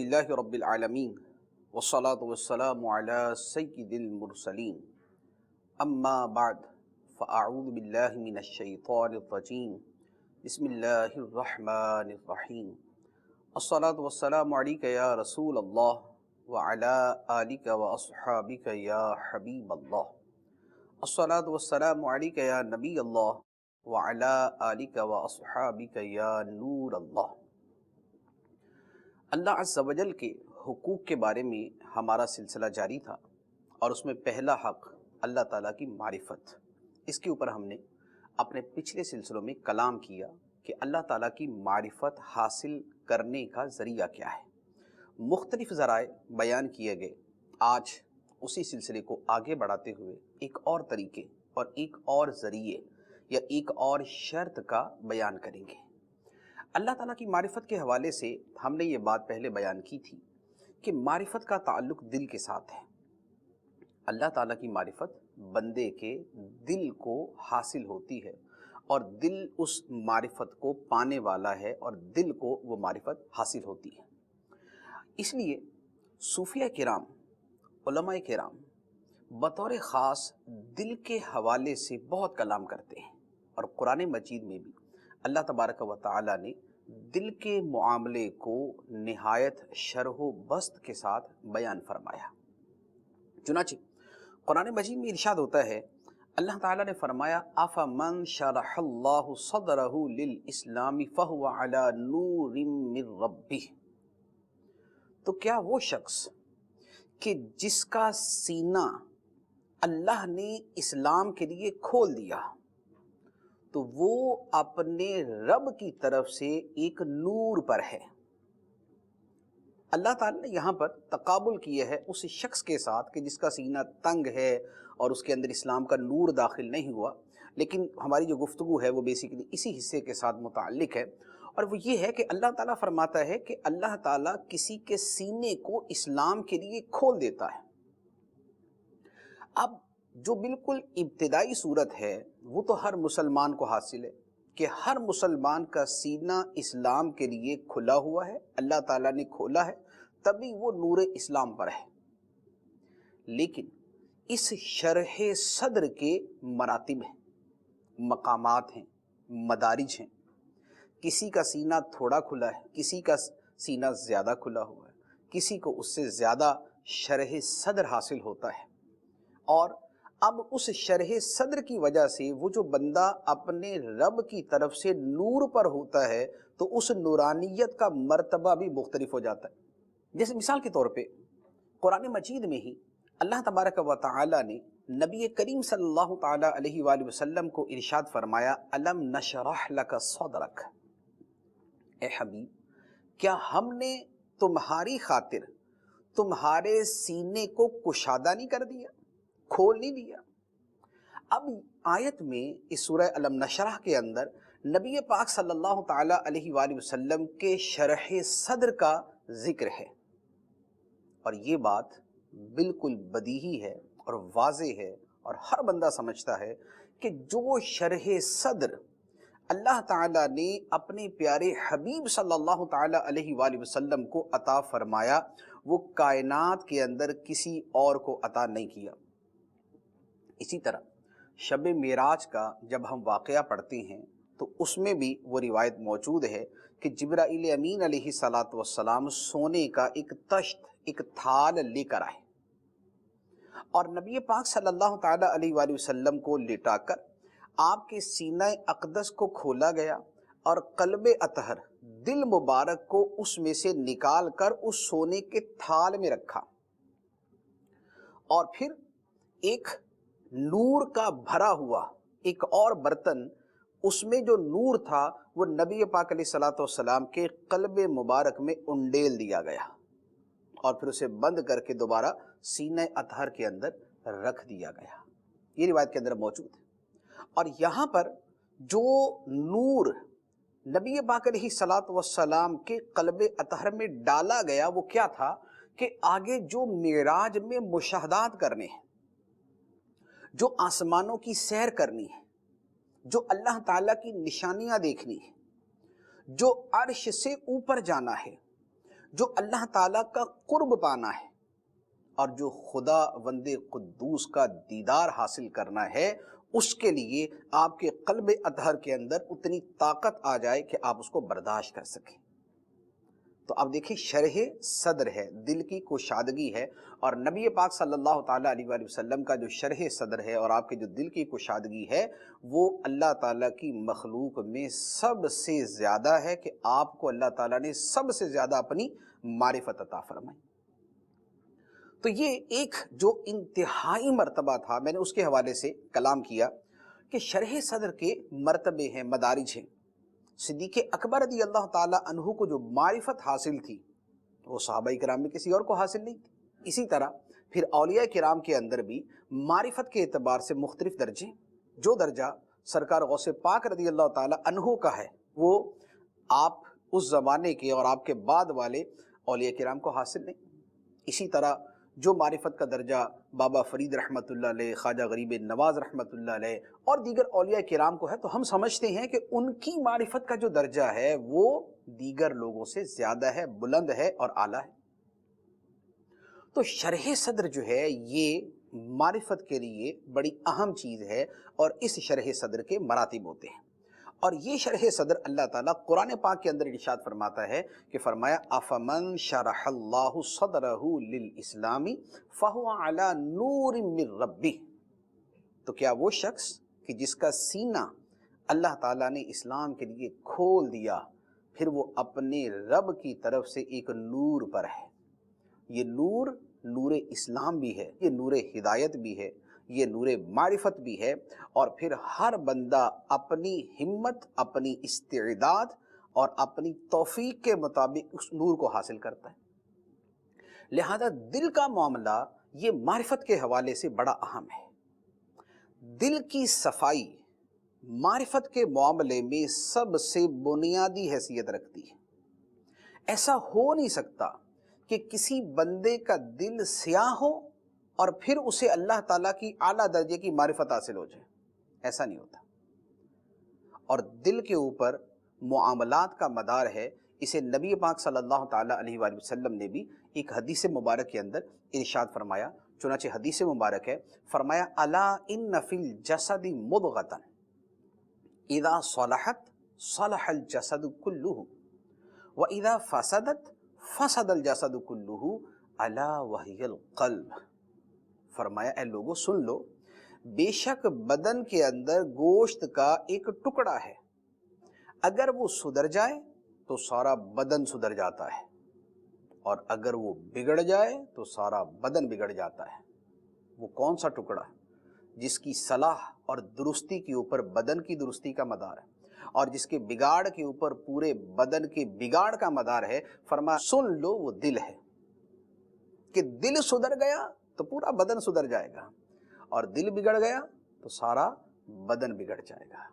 للہ رب العالمین والصلاة والسلام علی سید المرسلین اما بعد فاعوذ باللہ من الشیطان الرجیم بسم اللہ الرحمن الرحیم الصلاة والسلام علیک یا رسول اللہ وعلی آلک واصحابک یا حبیب اللہ الصلاة والسلام علیک یا نبی اللہ وعلی آلک واصحابک یا نور اللہ۔ اللہ عز و جل کے حقوق کے بارے میں ہمارا سلسلہ جاری تھا اور اس میں پہلا حق اللہ تعالیٰ کی معرفت، اس کے اوپر ہم نے اپنے پچھلے سلسلوں میں کلام کیا کہ اللہ تعالیٰ کی معرفت حاصل کرنے کا ذریعہ کیا ہے، مختلف ذرائع بیان کیے گئے۔ آج اسی سلسلے کو آگے بڑھاتے ہوئے ایک اور طریقے اور ایک اور ذریعے یا ایک اور شرط کا بیان کریں گے۔ اللہ تعالیٰ کی معرفت کے حوالے سے ہم نے یہ بات پہلے بیان کی تھی کہ معرفت کا تعلق دل کے ساتھ ہے۔ اللہ تعالیٰ کی معرفت بندے کے دل کو حاصل ہوتی ہے اور دل اس معرفت کو پانے والا ہے اور دل کو وہ معرفت حاصل ہوتی ہے۔ اس لیے صوفیہ کرام، علماء کرام بطور خاص دل کے حوالے سے بہت کلام کرتے ہیں، اور قرآن مجید میں بھی اللہ تبارک و تعالیٰ نے دل کے معاملے کو نہایت شرح و بسط کے ساتھ بیان فرمایا۔ چنانچہ قرآن مجید میں ارشاد ہوتا ہے، اللہ تعالیٰ نے فرمایا أَفَمَنْ شَرَحَ اللَّهُ صَدْرَهُ لِلْإِسْلَامِ فَهُوَ عَلَى نُورٍ مِّن رَبِّهِ، تو کیا وہ شخص کہ جس کا سینہ اللہ نے اسلام کے لیے کھول دیا تو وہ اپنے رب کی طرف سے ایک نور پر ہے۔ اللہ تعالیٰ نے یہاں پر تقابل کیا ہے اس شخص کے ساتھ کہ جس کا سینہ تنگ ہے اور اس کے اندر اسلام کا نور داخل نہیں ہوا، لیکن ہماری جو گفتگو ہے وہ بیسیکلی اسی حصے کے ساتھ متعلق ہے، اور وہ یہ ہے کہ اللہ تعالیٰ فرماتا ہے کہ اللہ تعالیٰ کسی کے سینے کو اسلام کے لیے کھول دیتا ہے۔ اب جو بالکل ابتدائی صورت ہے وہ تو ہر مسلمان کو حاصل ہے کہ ہر مسلمان کا سینہ اسلام کے لیے کھلا ہوا ہے، اللہ تعالیٰ نے کھولا ہے، تبھی وہ نور اسلام پر ہے۔ لیکن اس شرح صدر کے مراتب ہیں، مقامات ہیں، مدارج ہیں۔ کسی کا سینہ تھوڑا کھلا ہے، کسی کا سینہ زیادہ کھلا ہوا ہے، کسی کو اس سے زیادہ شرح صدر حاصل ہوتا ہے، اور اب اس شرح صدر کی وجہ سے وہ جو بندہ اپنے رب کی طرف سے نور پر ہوتا ہے تو اس نورانیت کا مرتبہ بھی مختلف ہو جاتا ہے۔ جیسے مثال کے طور پہ قرآن مجید میں ہی اللہ تبارک و تعالی نے نبی کریم صلی اللہ تعالی علیہ وآلہ وسلم کو ارشاد فرمایا الم نشرح لک صدرک، اے حبیب کیا ہم نے تمہاری خاطر تمہارے سینے کو کشادہ نہیں کر دیا، کھول نہیں دیا؟ اب آیت میں اس سورہ الم نشرح کے اندر نبی پاک صلی اللہ تعالی علیہ وآلہ وسلم کے شرح صدر کا ذکر ہے، اور یہ بات بالکل بدیہی ہے اور واضح ہے اور ہر بندہ سمجھتا ہے کہ جو شرح صدر اللہ تعالیٰ نے اپنے پیارے حبیب صلی اللہ تعالی علیہ وآلہ وسلم کو عطا فرمایا وہ کائنات کے اندر کسی اور کو عطا نہیں کیا۔ اسی طرح شب معراج کا جب ہم واقعہ پڑھتے ہیں تو اس میں بھی وہ روایت موجود ہے کہ جبرائیل امین علیہ السلام سونے کا ایک تشت، ایک تھال لے کر آئے اور نبی پاک صلی اللہ تعالی علیہ وآلہ وسلم کو لٹا کر آپ کے سینہ اقدس کو کھولا گیا اور قلب اطہر دل مبارک کو اس میں سے نکال کر اس سونے کے تھال میں رکھا، اور پھر ایک نور کا بھرا ہوا ایک اور برتن، اس میں جو نور تھا وہ نبی پاک علیہ السلام کے قلب مبارک میں انڈیل دیا گیا اور پھر اسے بند کر کے دوبارہ سینہ اطہر کے اندر رکھ دیا گیا۔ یہ روایت کے اندر موجود ہے۔ اور یہاں پر جو نور نبی پاک علیہ السلام کے قلب اطہر میں ڈالا گیا وہ کیا تھا کہ آگے جو معراج میں مشاہدات کرنے ہیں، جو آسمانوں کی سیر کرنی ہے، جو اللہ تعالیٰ کی نشانیاں دیکھنی ہے، جو عرش سے اوپر جانا ہے، جو اللہ تعالیٰ کا قرب پانا ہے اور جو خدا وند قدوس کا دیدار حاصل کرنا ہے، اس کے لیے آپ کے قلب اطہر کے اندر اتنی طاقت آ جائے کہ آپ اس کو برداشت کر سکیں۔ تو آپ دیکھیں، شرح صدر ہے، دل کی کشادگی ہے، اور نبی پاک صلی اللہ تعالیٰ علیہ وآلہ وسلم کا جو شرح صدر ہے اور آپ کے جو دل کی کشادگی ہے، وہ اللہ تعالیٰ کی مخلوق میں سب سے زیادہ ہے کہ آپ کو اللہ تعالیٰ نے سب سے زیادہ اپنی معرفت عطا فرمائی۔ تو یہ ایک جو انتہائی مرتبہ تھا، میں نے اس کے حوالے سے کلام کیا کہ شرح صدر کے مرتبے ہیں، مدارج ہیں۔ صدیق اکبر رضی اللہ تعالیٰ عنہ کو جو معرفت حاصل تھی، وہ صحابہ کرام میں کسی اور کو حاصل نہیں تھی۔ اسی طرح پھر اولیاء کرام کے اندر بھی معرفت کے اعتبار سے مختلف درجے، جو درجہ سرکار غوث پاک رضی اللہ تعالیٰ عنہ کا ہے، وہ آپ اس زمانے کے اور آپ کے بعد والے اولیاء کرام کو حاصل نہیں۔ اسی طرح جو معرفت کا درجہ بابا فرید رحمۃ اللہ علیہ، خواجہ غریب نواز رحمۃ اللہ علیہ اور دیگر اولیاء کرام کو ہے، تو ہم سمجھتے ہیں کہ ان کی معرفت کا جو درجہ ہے وہ دیگر لوگوں سے زیادہ ہے، بلند ہے اور اعلیٰ ہے۔ تو شرح صدر جو ہے یہ معرفت کے لیے بڑی اہم چیز ہے، اور اس شرح صدر کے مراتب ہوتے ہیں، اور یہ شرح صدر اللہ تعالیٰ قرآن پاک کے اندر ارشاد فرماتا ہے کہ فرمایا افمن شرح اللہ صدرہ للاسلام فہو علی نور من ربہ، تو کیا وہ شخص کہ جس کا سینہ اللہ تعالیٰ نے اسلام کے لیے کھول دیا، پھر وہ اپنے رب کی طرف سے ایک نور پر ہے۔ یہ نور نور اسلام بھی ہے، یہ نور ہدایت بھی ہے، یہ نور معرفت بھی ہے، اور پھر ہر بندہ اپنی ہمت، اپنی استعداد اور اپنی توفیق کے مطابق اس نور کو حاصل کرتا ہے۔ لہذا دل کا معاملہ یہ معرفت کے حوالے سے بڑا اہم ہے۔ دل کی صفائی معرفت کے معاملے میں سب سے بنیادی حیثیت رکھتی ہے۔ ایسا ہو نہیں سکتا کہ کسی بندے کا دل سیاہ ہو اور پھر اسے اللہ تعالیٰ کی اعلیٰ درجے کی معرفت حاصل ہو جائے، ایسا نہیں ہوتا۔ اور دل کے اوپر معاملات کا مدار ہے، اسے نبی پاک صلی اللہ تعالیٰ علیہ وآلہ وسلم نے بھی ایک حدیث مبارک کے اندر ارشاد فرمایا، چنانچہ حدیث مبارک ہے، فرمایا الا ان فی الجسد مضغۃ اذا صلحت صلح الجسد کلہ واذا فسدت فسد الجسد کلہ الا وہی القلب۔ فرمایا اے لوگو سن لو، بے شک بدن کے اندر گوشت کا ایک ٹکڑا ہے، اگر وہ سدھر جائے تو سارا بدن سدھر جاتا ہے، اور اگر وہ بگڑ جائے تو سارا بدن بگڑ جاتا ہے۔ وہ کون سا ٹکڑا ہے؟ جس کی صلاح اور درستی کے اوپر بدن کی درستی کا مدار ہے، اور جس کے بگاڑ کے اوپر پورے بدن کے بگاڑ کا مدار ہے۔ فرمایا سن لو، وہ دل ہے، کہ دل سدھر گیا تو پورا بدن سدھر جائے گا، اور دل بگڑ گیا تو سارا بدن بگڑ جائے گا۔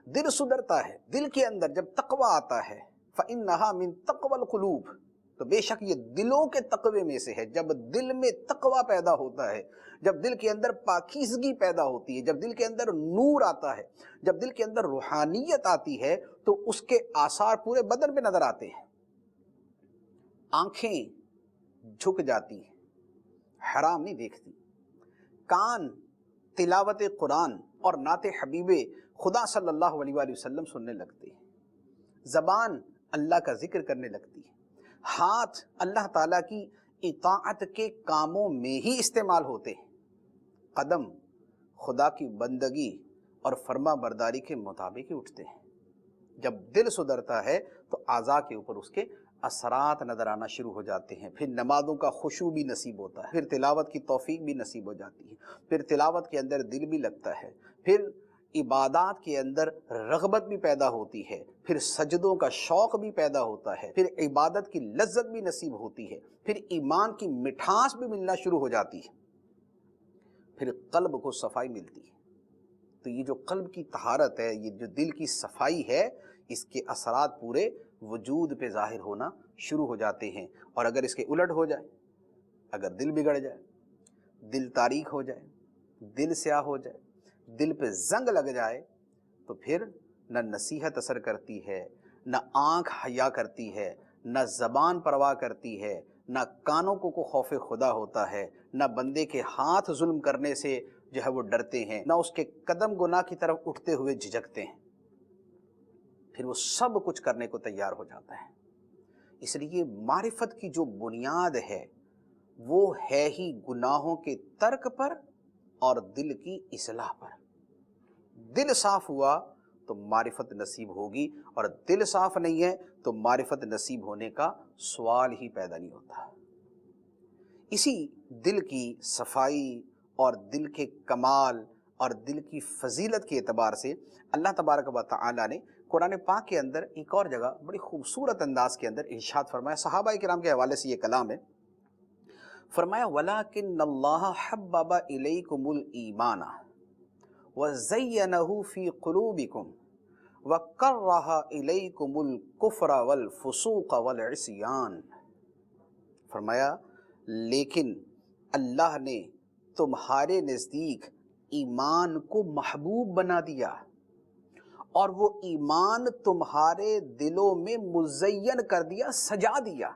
دل سدھرتا ہے، دل کے اندر جب تقوی آتا ہے، فَإِنَّهَا مِن تَقْوَى الْقُلُوبِ، تو بے شک یہ دلوں کے تقوی میں سے ہے۔ جب دل میں تقوی پیدا ہوتا ہے، جب دل کے اندر پاکیزگی پیدا ہوتی ہے، جب دل کے اندر نور آتا ہے، جب دل کے اندر روحانیت آتی ہے، تو اس کے آثار پورے بدن پہ نظر آتے ہیں۔ آنکھیں جھک جاتی ہیں، حرام نہیں دیکھتی، کان تلاوت قرآن اور نعت حبیب خدا صلی اللہ علیہ وآلہ وسلم سننے لگتے ہیں، زبان اللہ کا ذکر کرنے لگتی ہے، ہاتھ اللہ تعالیٰ کی اطاعت کے کاموں میں ہی استعمال ہوتے ہیں، قدم خدا کی بندگی اور فرما برداری کے مطابق ہی اٹھتے ہیں۔ جب دل سدھرتا ہے تو اعضاء کے اوپر اس کے اثرات نظر آنا شروع ہو جاتے ہیں، پھر نمازوں کا خشوع بھی نصیب ہوتا ہے، پھر تلاوت کی توفیق بھی نصیب ہو جاتی ہے، پھر تلاوت کے اندر دل بھی لگتا ہے، پھر عبادات کے اندر رغبت بھی پیدا ہوتی ہے، پھر سجدوں کا شوق بھی پیدا ہوتا ہے، پھر عبادت کی لذت بھی نصیب ہوتی ہے، پھر ایمان کی مٹھاس بھی ملنا شروع ہو جاتی ہے، پھر قلب کو صفائی ملتی ہے۔ تو یہ جو قلب کی طہارت ہے، یہ جو دل کی صفائی ہے، اس کے اثرات پورے وجود پہ ظاہر ہونا شروع ہو جاتے ہیں۔ اور اگر اس کے الٹ ہو جائے، اگر دل بگڑ جائے، دل تاریک ہو جائے، دل سیاہ ہو جائے، دل پہ زنگ لگ جائے، تو پھر نہ نصیحت اثر کرتی ہے، نہ آنکھ حیا کرتی ہے، نہ زبان پرواہ کرتی ہے، نہ کانوں کو خوف خدا ہوتا ہے، نہ بندے کے ہاتھ ظلم کرنے سے جو ہے وہ ڈرتے ہیں، نہ اس کے قدم گناہ کی طرف اٹھتے ہوئے جھجکتے ہیں، پھر وہ سب کچھ کرنے کو تیار ہو جاتا ہے۔ اس لیے معرفت کی جو بنیاد ہے وہ ہے ہی گناہوں کے ترک پر اور دل کی اصلاح پر۔ دل صاف ہوا تو معرفت نصیب ہوگی، اور دل صاف نہیں ہے تو معرفت نصیب ہونے کا سوال ہی پیدا نہیں ہوتا۔ اسی دل کی صفائی اور دل کے کمال اور دل کی فضیلت کے اعتبار سے اللہ تبارک و تعالی نے قرآن پاک کے اندر ایک اور جگہ بڑی خوبصورت انداز کے اندر ارشاد فرمایا، صحابہ کرام کے حوالے سے یہ کلام ہے، فرمایا وَلَكِنَّ اللَّهَ حَبَّبَ إِلَيْكُمُ الْإِيمَانَ وَزَيَّنَهُ فِي قُلُوبِكُمْ وَكَرَّهَ إِلَيْكُمُ الْكُفْرَ وَالْفُسُوقَ وَالْعِصْيَانَ۔ فرمایا لیکن اللہ نے تمہارے نزدیک ایمان کو محبوب بنا دیا، اور وہ ایمان تمہارے دلوں میں مزین کر دیا، سجا دیا،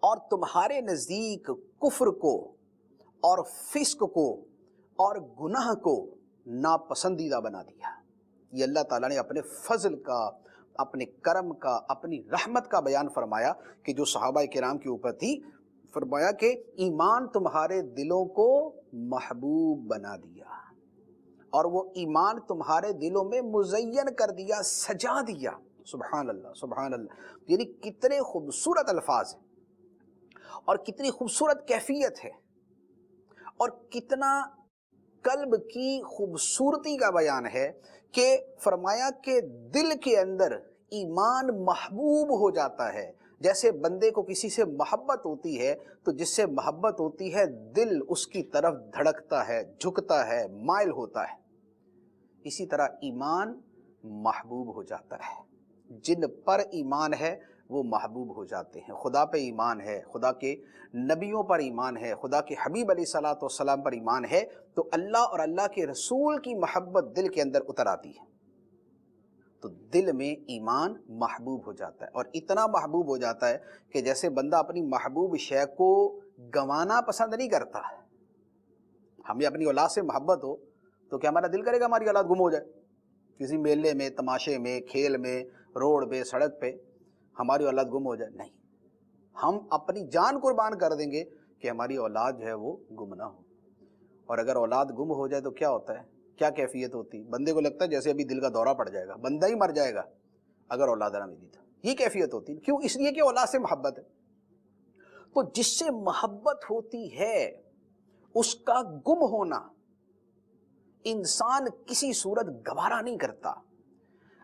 اور تمہارے نزدیک کفر کو اور فسق کو اور گناہ کو ناپسندیدہ بنا دیا۔ یہ اللہ تعالیٰ نے اپنے فضل کا، اپنے کرم کا، اپنی رحمت کا بیان فرمایا کہ جو صحابہ کرام کے اوپر تھی۔ فرمایا کہ ایمان تمہارے دلوں کو محبوب بنا دیا، اور وہ ایمان تمہارے دلوں میں مزین کر دیا، سجا دیا۔ سبحان اللہ، سبحان اللہ، یعنی کتنے خوبصورت الفاظ ہیں اور کتنی خوبصورت کیفیت ہے، اور کتنا قلب کی خوبصورتی کا بیان ہے کہ فرمایا کہ دل کے اندر ایمان محبوب ہو جاتا ہے۔ جیسے بندے کو کسی سے محبت ہوتی ہے تو جس سے محبت ہوتی ہے دل اس کی طرف دھڑکتا ہے، جھکتا ہے، مائل ہوتا ہے، اسی طرح ایمان محبوب ہو جاتا ہے۔ جن پر ایمان ہے وہ محبوب ہو جاتے ہیں۔ خدا پہ ایمان ہے، خدا کے نبیوں پر ایمان ہے، خدا کے حبیب علیہ الصلوۃ والسلام پر ایمان ہے، تو اللہ اور اللہ کے رسول کی محبت دل کے اندر اتر آتی ہے، تو دل میں ایمان محبوب ہو جاتا ہے، اور اتنا محبوب ہو جاتا ہے کہ جیسے بندہ اپنی محبوب شے کو گنوانا پسند نہیں کرتا۔ ہمیں اپنی اولاد سے محبت ہو تو کیا ہمارا دل کرے گا ہماری اولاد گم ہو جائے؟ کسی میلے میں، تماشے میں، کھیل میں، روڈ پہ، سڑک پہ ہماری اولاد گم ہو جائے؟ نہیں، ہم اپنی جان قربان کر دیں گے کہ ہماری اولاد جو ہے وہ گم نہ ہو۔ اور اگر اولاد گم ہو جائے تو کیا ہوتا ہے، کیا کیفیت ہوتی؟ بندے کو لگتا ہے جیسے ابھی دل کا دورہ پڑ جائے گا، بندہ ہی مر جائے گا اگر اولاد نہ ملی تو۔ یہ کیفیت ہوتی ہے، کیوں؟ اس لیے کہ اولاد سے محبت ہے۔ تو جس سے محبت ہوتی ہے اس کا گم ہونا انسان کسی صورت گوارا نہیں کرتا۔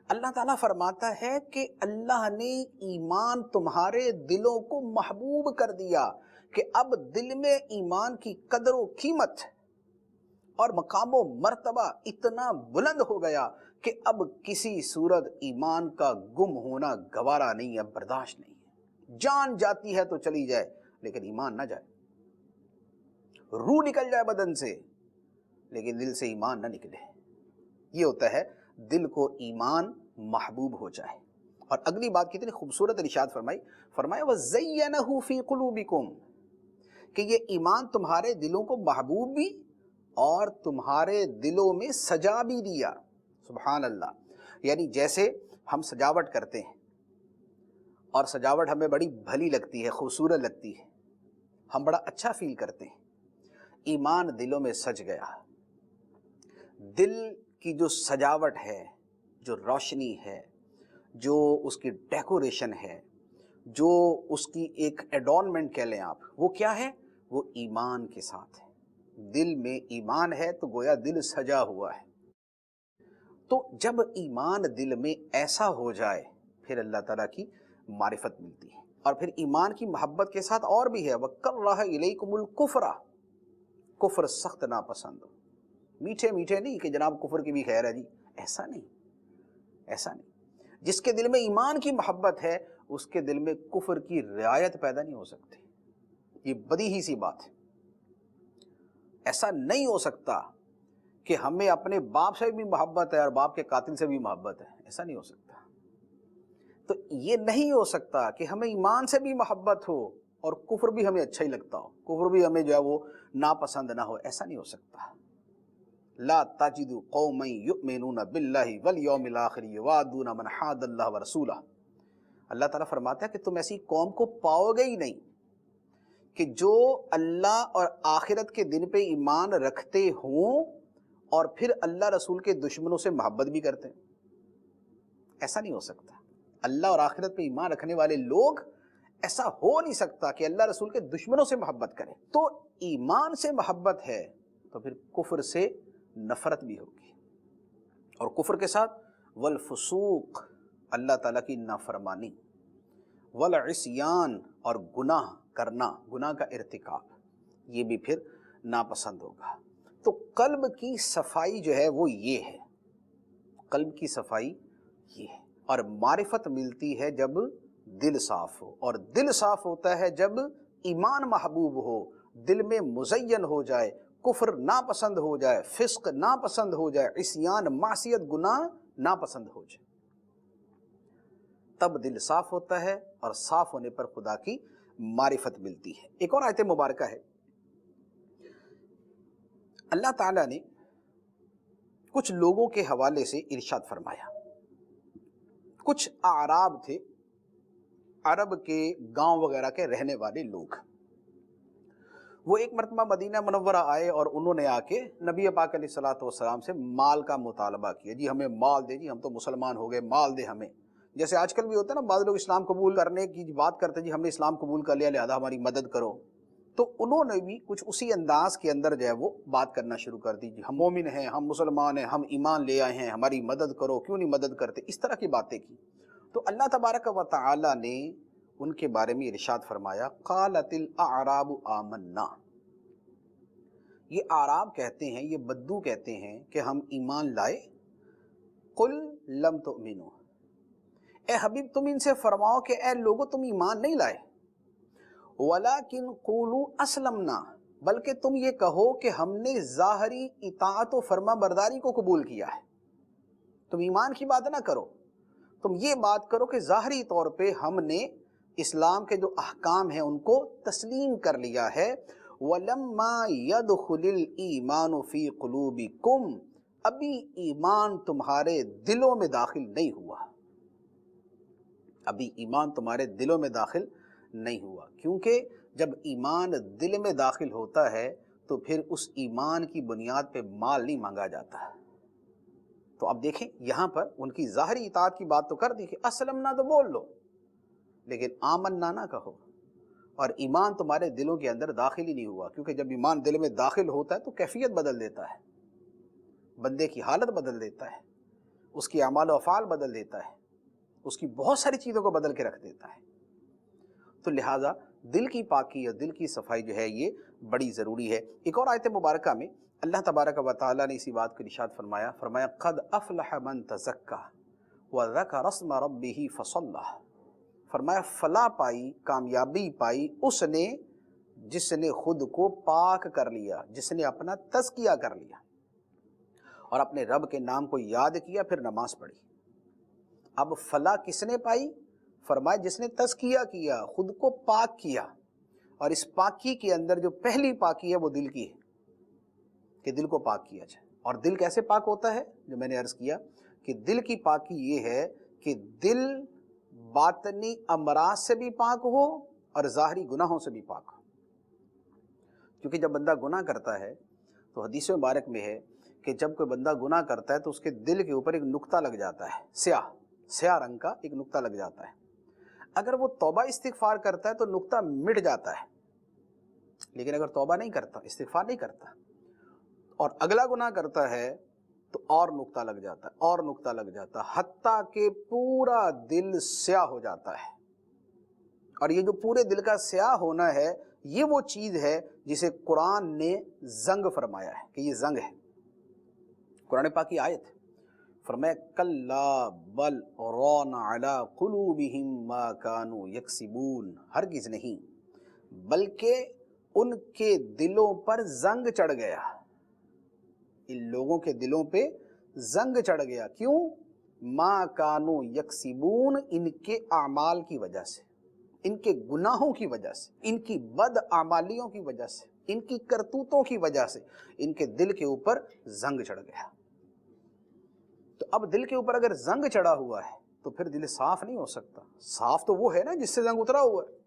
اللہ تعالیٰ فرماتا ہے کہ اللہ نے ایمان تمہارے دلوں کو محبوب کر دیا، کہ اب دل میں ایمان کی قدر و قیمت اور مقام و مرتبہ اتنا بلند ہو گیا کہ اب کسی صورت ایمان کا گم ہونا گوارا نہیں ہے، برداشت نہیں ہے۔ جان جاتی ہے تو چلی جائے لیکن ایمان نہ جائے، روح نکل جائے بدن سے لیکن دل سے ایمان نہ نکلے۔ یہ ہوتا ہے دل کو ایمان محبوب ہو جائے۔ اور اگلی بات کتنی خوبصورت ارشاد فرمائی، فرمایا وَزَيَّنَهُ فِي قُلُوبِكُمْ، کہ یہ ایمان تمہارے دلوں کو محبوب بھی اور تمہارے دلوں میں سجا بھی دیا۔ سبحان اللہ، یعنی جیسے ہم سجاوٹ کرتے ہیں اور سجاوٹ ہمیں بڑی بھلی لگتی ہے، خوبصورت لگتی ہے، ہم بڑا اچھا فیل کرتے ہیں، ایمان دلوں میں سج گیا۔ دل کی جو سجاوٹ ہے، جو روشنی ہے، جو اس کی ڈیکوریشن ہے، جو اس کی ایک ایڈورنمنٹ کہہ لیں آپ، وہ کیا ہے؟ وہ ایمان کے ساتھ ہے۔ دل میں ایمان ہے تو گویا دل سجا ہوا ہے۔ تو جب ایمان دل میں ایسا ہو جائے پھر اللہ تعالیٰ کی معرفت ملتی ہے، اور پھر ایمان کی محبت کے ساتھ اور بھی ہے وَكَرَّهَ إِلَيْكُمُ الْكُفْرَ، کفر سخت ناپسند ہو۔ میٹھے میٹھے نہیں کہ جناب کفر کی بھی خیر ہے جی، ایسا نہیں، ایسا نہیں۔ جس کے دل میں ایمان کی محبت ہے اس کے دل میں کفر کی رعایت پیدا نہیں ہو سکتی۔ یہ بدیہی سی بات ہے۔ ایسا نہیں ہو سکتا کہ ہمیں اپنے باپ سے بھی محبت ہے اور باپ کے قاتل سے بھی محبت ہے، ایسا نہیں ہو سکتا۔ تو یہ نہیں ہو سکتا کہ ہمیں ایمان سے بھی محبت ہو اور کفر بھی ہمیں اچھا ہی لگتا ہو، کفر بھی ہمیں جو ہے وہ ناپسند نہ ہو، ایسا نہیں ہو سکتا۔ لا تجد قوما یؤمنون باللہ والیوم الآخر یوادون من حاد اللہ ورسولہ، اللہ تعالیٰ فرماتا ہے کہ تم ایسی قوم کو پاؤ گے ہی نہیں کہ جو اللہ اور آخرت کے دن پہ ایمان رکھتے ہوں اور پھر اللہ رسول کے دشمنوں سے محبت بھی کرتے ہیں۔ ایسا نہیں ہو سکتا۔ اللہ اور آخرت پہ ایمان رکھنے والے لوگ، ایسا ہو نہیں سکتا کہ اللہ رسول کے دشمنوں سے محبت کریں۔ تو ایمان سے محبت ہے تو پھر کفر سے نفرت بھی ہوگی، اور کفر کے ساتھ والفسوق، اللہ تعالیٰ کی نافرمانی، والعصیان، اور گناہ کرنا، گناہ کا ارتکاب، یہ بھی پھر ناپسند ہوگا۔ تو قلب کی صفائی جو ہے وہ یہ ہے، قلب کی صفائی یہ ہے، اور معرفت ملتی ہے جب دل صاف ہو، اور دل صاف ہوتا ہے جب ایمان محبوب ہو، دل میں مزین ہو جائے، کفر ناپسند ہو جائے، فسق ناپسند ہو جائے، عصیان، معصیت، گناہ ناپسند ہو جائے، تب دل صاف ہوتا ہے، اور صاف ہونے پر خدا کی معرفت ملتی ہے۔ ایک اور آیت مبارکہ ہے، اللہ تعالیٰ نے کچھ لوگوں کے حوالے سے ارشاد فرمایا۔ کچھ اعراب تھے، عرب کے گاؤں وغیرہ کے رہنے والے لوگ، وہ ایک مرتبہ مدینہ منورہ آئے اور انہوں نے آ کے نبی پاک علیہ الصلوۃ والسلام سے مال کا مطالبہ کیا، جی ہمیں مال دے، جی ہم تو مسلمان ہو گئے، مال دے ہمیں۔ جیسے آج کل بھی ہوتا ہے نا، بعض لوگ اسلام قبول کرنے کی بات کرتے ہیں، جی ہم نے اسلام قبول کر لیا لہذا ہماری مدد کرو۔ تو انہوں نے بھی کچھ اسی انداز کے اندر جو ہے وہ بات کرنا شروع کر دی، جی ہم مومن ہیں، ہم مسلمان ہیں، ہم ایمان لے آئے ہیں، ہماری مدد کرو، کیوں نہیں مدد کرتے، اس طرح کی باتیں کی۔ تو اللہ تبارک و تعالی نے ان کے بارے میں ارشاد فرمایا، قالت الاعراب آمنا، یہ اعراب کہتے ہیں، یہ بدو کہتے ہیں کہ ہم ایمان لائے۔ قل لم تؤمنوا، اے حبیب تم ان سے فرماؤ کہ اے لوگو تم ایمان نہیں لائے، ولیکن قولوا اسلمنا، بلکہ تم یہ کہو کہ ہم نے ظاہری اطاعت و فرما برداری کو قبول کیا ہے۔ تم ایمان کی بات نہ کرو، تم یہ بات کرو کہ ظاہری طور پہ ہم نے اسلام کے جو احکام ہیں ان کو تسلیم کر لیا ہے۔ وَلَمَّا يَدْخُلِ الْإِيمَانُ فِي قُلُوبِكُمْ، ابھی ایمان تمہارے دلوں میں داخل نہیں ہوا، ابھی ایمان تمہارے دلوں میں داخل نہیں ہوا، کیونکہ جب ایمان دل میں داخل ہوتا ہے تو پھر اس ایمان کی بنیاد پہ مال نہیں مانگا جاتا۔ تو اب دیکھیں یہاں پر ان کی ظاہری اطاعت کی بات تو کر دی کہ اسلمنا تو بول لو، لیکن آمنا نہ کہو، اور ایمان تمہارے دلوں کے اندر داخل ہی نہیں ہوا، کیونکہ جب ایمان دل میں داخل ہوتا ہے تو کیفیت بدل دیتا ہے، بندے کی حالت بدل دیتا ہے، اس کی اعمال و افعال بدل دیتا ہے، اس کی بہت ساری چیزوں کو بدل کے رکھ دیتا ہے۔ تو لہٰذا دل کی پاکی اور دل کی صفائی جو ہے یہ بڑی ضروری ہے۔ ایک اور آیت مبارکہ میں اللہ تبارک و تعالیٰ نے اسی بات کو ارشاد فرمایا قد افلح من تزکا وذکر اسم ربہ فصلی، فرمایا فلاح پائی، کامیابی پائی اس نے جس نے خود کو پاک کر لیا، جس نے اپنا تزکیہ کر لیا اور اپنے رب کے نام کو یاد کیا، پھر نماز پڑھی۔ اب فلاح کس نے پائی؟ فرمایا جس نے تزکیہ کیا، خود کو پاک کیا، اور اس پاکی کے اندر جو پہلی پاکی ہے وہ دل کی ہے کہ دل کو پاک کیا جائے۔ اور دل کیسے پاک ہوتا ہے؟ جو میں نے عرض کیا کہ دل کی پاکی یہ ہے کہ دل باطنی امراض سے بھی پاک ہو اور ظاہری گناہوں سے بھی پاک ہو، کیونکہ جب بندہ گناہ کرتا ہے تو حدیث مبارک میں ہے کہ جب کوئی بندہ گناہ کرتا ہے تو اس کے دل کے اوپر ایک نقطہ لگ جاتا ہے، سیاہ رنگ کا ایک نقطہ لگ جاتا ہے۔ اگر وہ توبہ استغفار کرتا ہے تو نقطہ مٹ جاتا ہے، لیکن اگر توبہ نہیں کرتا، استغفار نہیں کرتا اور اگلا گناہ کرتا ہے تو اور نقطہ لگ جاتا ہے، اور نقطہ لگ جاتا ہے، حتیٰ کہ پورا دل سیاہ ہو جاتا ہے۔ اور یہ جو پورے دل کا سیاہ ہونا ہے یہ وہ چیز ہے جسے قرآن نے زنگ فرمایا ہے کہ یہ زنگ ہے۔ قرآن پاک کی آیت فرمایا کلا بل ران علی قلوبہم ما کانوا یکسبون، ہرگز نہیں بلکہ ان کے دلوں پر زنگ چڑھ گیا، ان لوگوں کے دلوں پہ زنگ چڑھ گیا۔ کیوں؟ ما کانو یکسبون، ان کے اعمال کی وجہ سے، ان کے گناہوں کی وجہ سے، ان کی بد اعمالیوں کی وجہ سے، ان کی کرتوتوں کی وجہ سے ان کے دل کے اوپر زنگ چڑھ گیا۔ تو اب دل کے اوپر اگر زنگ چڑھا ہوا ہے تو پھر دل صاف نہیں ہو سکتا۔ صاف تو وہ ہے نا جس سے زنگ اترا ہوا ہے۔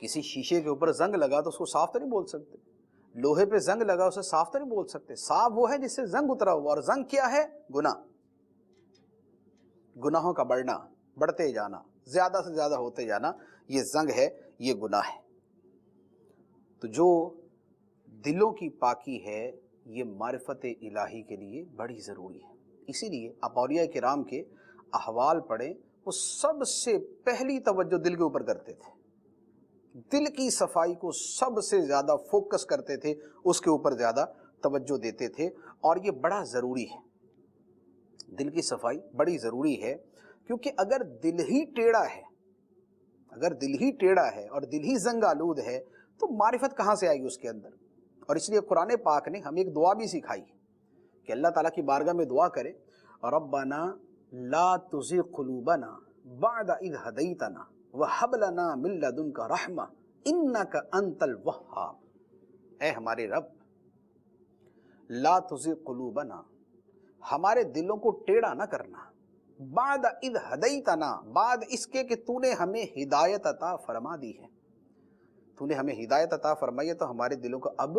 کسی شیشے کے اوپر زنگ لگا تو اس کو صاف تو نہیں بول سکتے، لوہے پہ زنگ لگا اسے صاف تو نہیں بول سکتے۔ صاف وہ ہے جس سے زنگ اترا ہوا، اور زنگ کیا ہے؟ گناہ، گناہوں کا بڑھنا، بڑھتے جانا، زیادہ سے زیادہ ہوتے جانا، یہ زنگ ہے، یہ گناہ ہے۔ تو جو دلوں کی پاکی ہے یہ معرفت الہی کے لیے بڑی ضروری ہے۔ اسی لیے آپ اولیاء کرام کے احوال پڑھیں، وہ سب سے پہلی توجہ دل کے اوپر کرتے تھے، دل کی صفائی کو سب سے زیادہ فوکس کرتے تھے، اس کے اوپر زیادہ توجہ دیتے تھے، اور یہ بڑا ضروری ہے۔ دل کی صفائی بڑی ضروری ہے، کیونکہ اگر دل ہی ٹیڑھا ہے، اگر دل ہی ٹیڑھا ہے اور دل ہی زنگ آلود ہے تو معرفت کہاں سے آئے گی اس کے اندر؟ اور اس لیے قرآن پاک نے ہمیں ایک دعا بھی سکھائی کہ اللہ تعالیٰ کی بارگاہ میں دعا کرے، ربنا لا تزغ قلوبنا بعد اذ ہدیتنا وہب لنا من لدنک رحمہ انک انت الوہاب۔ اے ہمارے رب، لا تزغ قلوبنا، ہمارے دلوں کو ٹیڑھا نہ کرنا، بعد اذ ہدیتنا، بعد اس کے کہ تو نے ہمیں ہدایت عطا فرما دی ہے، تو نے ہمیں ہدایت عطا فرمائی ہے تو ہمارے دلوں کو اب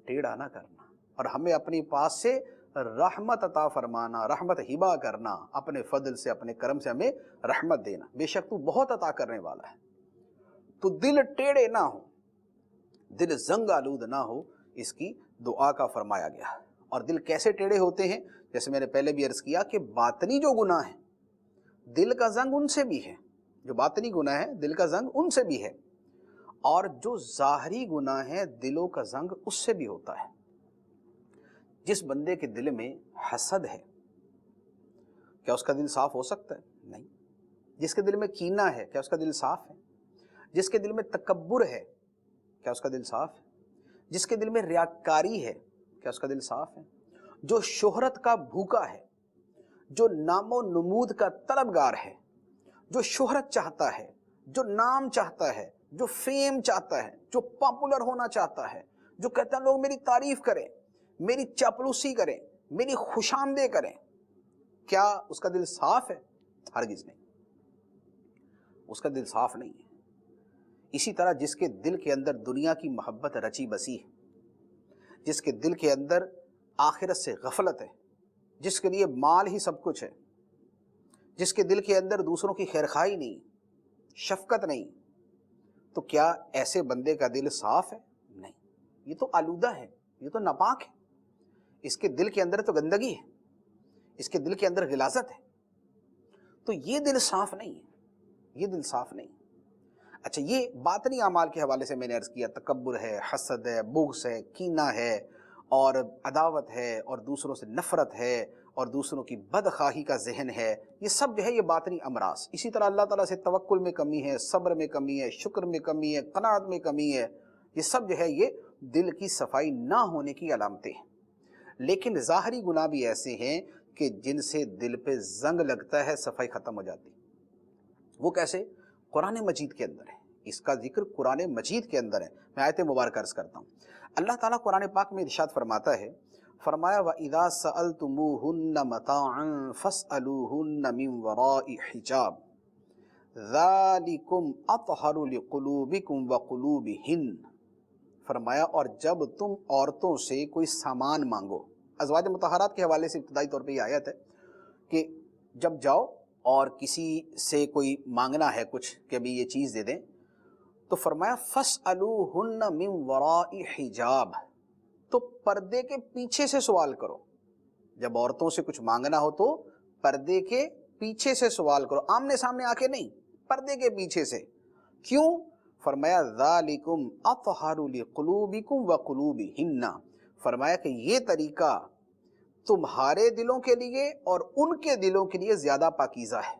ٹیڑھا نہ کرنا، اور ہمیں اپنی پاس سے رحمت عطا فرمانا، رحمت ہبا کرنا، اپنے فضل سے، اپنے کرم سے ہمیں رحمت دینا، بے شک تو بہت عطا کرنے والا ہے۔ تو دل ٹیڑھے نہ ہو، دل زنگ آلود نہ ہو، اس کی دعا کا فرمایا گیا۔ اور دل کیسے ٹیڑھے ہوتے ہیں؟ جیسے میں نے پہلے بھی عرض کیا کہ باطنی جو گناہ ہیں، دل کا زنگ ان سے بھی ہے، جو باطنی گناہ ہے دل کا زنگ ان سے بھی ہے، اور جو ظاہری گناہ ہے دلوں کا زنگ اس سے بھی ہوتا ہے۔ جس بندے کے دل میں حسد ہے، کیا اس کا دل صاف ہو سکتا ہے؟ نہیں۔ جس کے دل میں کینہ ہے، کیا اس کا دل صاف ہے؟ جس کے دل میں تکبر ہے، کیا اس کا دل صاف ہے؟ جس کے دل میں ریاکاری ہے، کیا اس کا دل صاف ہے؟ جو شہرت کا بھوکا ہے، جو نام و نمود کا طلبگار ہے، جو شہرت چاہتا ہے، جو نام چاہتا ہے، جو فیم چاہتا ہے، جو پاپولر ہونا چاہتا ہے، جو کہتا ہے لوگ میری تعریف کریں، میری چاپلوسی کریں، میری خوش آمدید کریں، کیا اس کا دل صاف ہے؟ ہرگز نہیں، اس کا دل صاف نہیں ہے۔ اسی طرح جس کے دل کے اندر دنیا کی محبت رچی بسی ہے، جس کے دل کے اندر آخرت سے غفلت ہے، جس کے لیے مال ہی سب کچھ ہے، جس کے دل کے اندر دوسروں کی خیرخواہی نہیں، شفقت نہیں، تو کیا ایسے بندے کا دل صاف ہے؟ نہیں، یہ تو آلودہ ہے، یہ تو ناپاک ہے، اس کے دل کے اندر تو گندگی ہے، اس کے دل کے اندر غلاظت ہے، تو یہ دل صاف نہیں ہے، یہ دل صاف نہیں۔ اچھا، یہ باطنی اعمال کے حوالے سے میں نے عرض کیا، تکبر ہے، حسد ہے، بغض ہے، کینہ ہے، اور عداوت ہے، اور دوسروں سے نفرت ہے، اور دوسروں کی بدخواہی کا ذہن ہے، یہ سب جو ہے یہ باطنی امراض۔ اسی طرح اللہ تعالیٰ سے توکل میں کمی ہے، صبر میں کمی ہے، شکر میں کمی ہے، قناعت میں کمی ہے، یہ سب جو ہے یہ دل کی صفائی نہ ہونے کی علامتیں ہیں۔ لیکن ظاہری گناہ بھی ایسے ہیں کہ جن سے دل پہ زنگ لگتا ہے، صفائی ختم ہو جاتی۔ وہ کیسے؟ قرآن مجید کے اندر ہے، اس کا ذکر قرآن مجید کے اندر ہے۔ میں آیت مبارکہ عرض کرتا ہوں۔ اللہ تعالیٰ قرآن پاک میں ارشاد فرماتا ہے، فرمایا وَإِذَا سَأَلْتُمُوهُنَّ مَتَاعًا فَاسْأَلُوهُنَّ مِنْ وَرَاءِ حِجَابٍ ذَلِكُمْ أَطْهَرُ لِقُلُوبِكُمْ وَقُلُوبِهِنَّ۔ فرمایا اور جب تم عورتوں سے کوئی سامان مانگو، ازواج مطہرات کے حوالے سے ابتدائی طور پہ یہ آیت ہے کہ جب جاؤ اور کسی سے کوئی مانگنا ہے کچھ کہ ابھی یہ چیز دے دیں، تو فرمایا فَاسْأَلُوهُنَّ مِنْ وَرَاءِ حِجَابٍ، تو پردے کے پیچھے سے سوال کرو۔ جب عورتوں سے کچھ مانگنا ہو تو پردے کے پیچھے سے سوال کرو، آمنے سامنے آ کے نہیں، پردے کے پیچھے سے۔ کیوں؟ فرمایا ذَلِكُمْ أَطْهَرُ لِقُلُوبِكُمْ وَقُلُوبِهِنَّ، فرمایا کہ یہ طریقہ تمہارے دلوں کے لیے اور ان کے دلوں کے لیے زیادہ پاکیزہ ہے،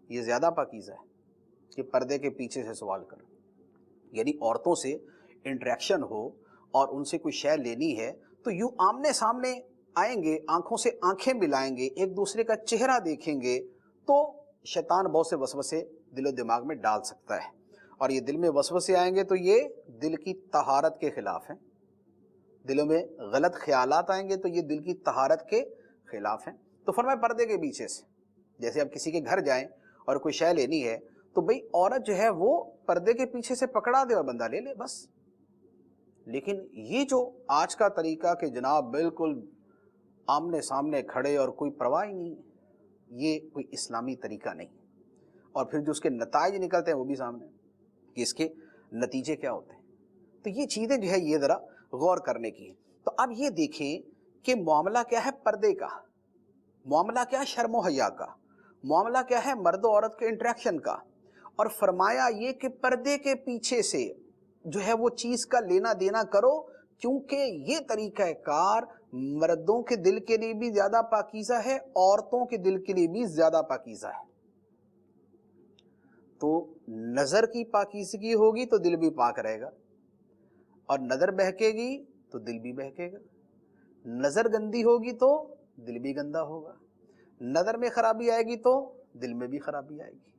یہ زیادہ پاکیزہ ہے کہ پردے کے پیچھے سے سوال کرو۔ یعنی عورتوں سے انٹریکشن ہو اور ان سے کوئی شے لینی ہے تو یوں آمنے سامنے آئیں گے، آنکھوں سے آنکھیں ملائیں گے، ایک دوسرے کا چہرہ دیکھیں گے، تو شیطان بہت سے وسوسے دل و دماغ میں ڈال سکتا ہے، اور یہ دل میں وسوسے آئیں گے تو یہ دل کی طہارت کے خلاف ہیں۔ دلوں میں غلط خیالات آئیں گے تو یہ دل کی طہارت کے خلاف ہیں۔ تو فرمایا پردے کے پیچھے سے، جیسے آپ کسی کے گھر جائیں اور کوئی شے لینی ہے تو بھئی عورت جو ہے وہ پردے کے پیچھے سے پکڑا دے اور بندہ لے لے بس۔ لیکن یہ جو آج کا طریقہ کہ جناب بالکل آمنے سامنے کھڑے اور کوئی پرواہ ہی نہیں، یہ کوئی اسلامی طریقہ نہیں، اور پھر جو اس کے نتائج نکلتے ہیں وہ بھی سامنے کہ اس کے نتیجے کیا ہوتے ہیں۔ تو یہ چیزیں جو ہے یہ ذرا غور کرنے کی ہے۔ تو اب یہ دیکھیں کہ معاملہ کیا ہے پردے کا، معاملہ کیا ہے شرم و حیا کا، معاملہ کیا ہے مرد و عورت کے انٹریکشن کا، اور فرمایا یہ کہ پردے کے پیچھے سے جو ہے وہ چیز کا لینا دینا کرو، کیونکہ یہ طریقہ کار مردوں کے دل کے لیے بھی زیادہ پاکیزہ ہے، عورتوں کے دل کے لیے بھی زیادہ پاکیزہ ہے۔ تو نظر کی پاکیزگی ہوگی تو دل بھی پاک رہے گا، اور نظر بہکے گی تو دل بھی بہکے گا، نظر گندی ہوگی تو دل بھی گندا ہوگا، نظر میں خرابی آئے گی تو دل میں بھی خرابی آئے گی،